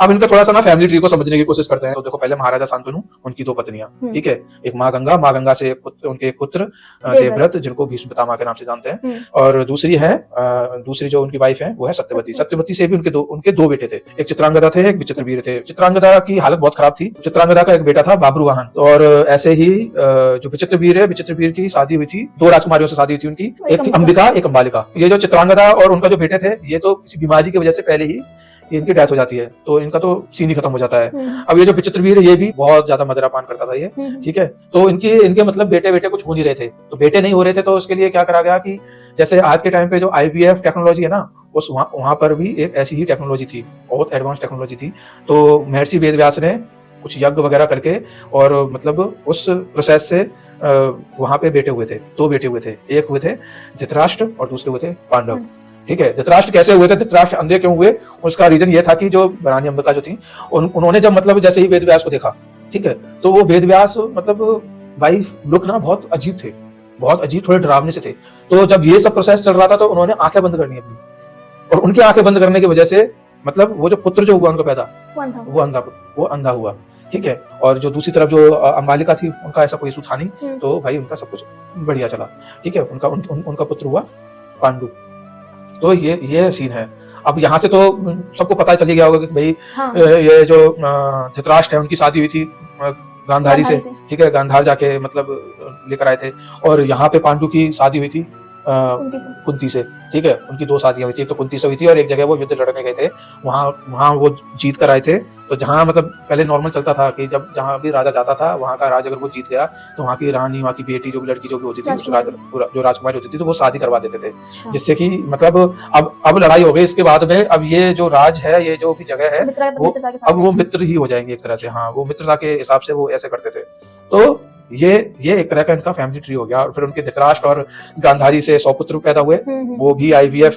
अब इनका थोड़ा सा ना फैमिली ट्री को समझने की कोशिश करते हैं। तो देखो, पहले महाराजा शांतनु, उनकी दो पत्नियां, ठीक है, एक माँ गंगा से उनके एक पुत्र देवव्रत, जिनको भीष्म पितामह के नाम से जानते हैं, और दूसरी जो उनकी वाइफ है वो है सत्यवती। सत्यवती से भी उनके दो बेटे थे, एक चित्रांगदा थे, एक विचित्रवीर्य थे। चित्रांगदा की हालत बहुत खराब थी। चित्रांगदा का एक बेटा था बाब्रुवाहन, और ऐसे ही जो विचित्रवीर्य की शादी हुई थी, दो राजकुमारियों से शादी हुई थी उनकी, एक थी अंबिका, एक अंबालिका। ये जो चित्रांगदा और उनका जो बेटे थे, ये तो किसी बीमारी की वजह से पहले ही इनकी डेथ हो जाती है, तो इनका तो सीन ही खत्म हो जाता है। अब ये जो विचित्रवीर है, ये भी बहुत ज्यादा मदिरापान करता था ये, ठीक है। तो इनके मतलब बेटे कुछ हो नहीं रहे थे। तो बेटे नहीं हो रहे थे, तो उसके लिए क्या करा गया कि जैसे आज के टाइम पे जो IVF टेक्नोलॉजी है ना, उस वहां पर भी एक ऐसी ही टेक्नोलॉजी थी, बहुत एडवांस टेक्नोलॉजी थी। तो महर्षि वेदव्यास ने कुछ यज्ञ वगैरह करके, और मतलब उस प्रोसेस से वहां पे बेटे हुए थे, दो बेटे हुए थे। एक हुए थे धृतराष्ट्र और दूसरे हुए थे पांडव, ठीक है। धृतराष्ट्र कैसे हुए थे, धृतराष्ट्र अंधे क्यों हुए, उसका रीजन ये था कि जो रानी अंबिका जो थी, उन्होंने जब मतलब जैसे ही वेदव्यास को देखा, ठीक है, तो वो वेदव्यास मतलब वाइफ लुक ना बहुत अजीब थे, बहुत अजीब, थोड़े डरावने से थे। तो जब ये सब प्रोसेस चल रहा था, तो उन्होंने आंखें बंद करनी अपनी, और उनकी आंखें बंद करने की वजह से मतलब वो जो पुत्र जो हुआ उनका पैदा, वो अंधा हुआ, ठीक है। और जो दूसरी तरफ जो अंबालिका थी, उनका ऐसा कोई इशू था नहीं, तो भाई उनका सब कुछ बढ़िया चला, ठीक है। उनका पुत्र हुआ पांडु। तो ये सीन है। अब यहाँ से तो सबको पता चल गया होगा कि भाई ये जो धृतराष्ट्र है, उनकी शादी हुई थी गांधारी से, ठीक है, गांधार जाके मतलब लेकर आए थे। और यहाँ पे पांडु की शादी हुई थी कुंती से, ठीक है। उनकी दो शादियां हुई थी, एक तो कुंती से हुई थी, और एक जगह वो युद्ध लड़ने गए थे, वहां वो जीत कर आए थे। तो जहां मतलब पहले नॉर्मल चलता था कि जहां भी राजा जाता था, वहां का राज अगर वो जीत गया, तो वहां की रानी, वहां की बेटी, जो भी लड़की जो भी होती थी, जो राजकुमारी होती थी, तो वो शादी करवा देते थे, जिससे कि मतलब अब लड़ाई हो गई। इसके बाद में अब ये जो राज है, ये जो भी जगह है, अब वो मित्र ही हो जाएंगे एक तरह से। हाँ, वो मित्रता के हिसाब से वो ऐसे करते थे। तो ये एक तरह का इनका फैमिली ट्री हो गया। और फिर उनके धृतराष्ट्र और गांधारी से 100 पुत्र पैदा हुए, वो भी IVF,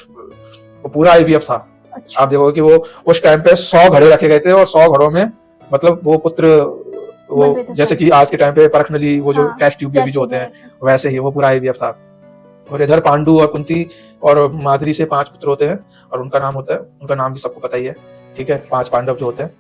वो पूरा IVF था। अच्छा। आप देखोगे कि वो उस टाइम पे 100 घड़े रखे गए थे, और 100 घड़ों में मतलब वो पुत्र, वो जैसे कि आज के टाइम पे परखनली वो जो टेस्ट ट्यूब बेबी जो होते हैं, वैसे ही वो पूरा IVF था। और इधर पांडु और कुंती और माद्री से 5 पुत्र होते हैं, और उनका नाम भी सबको पता ही है, ठीक है। 5 पांडव जो होते हैं।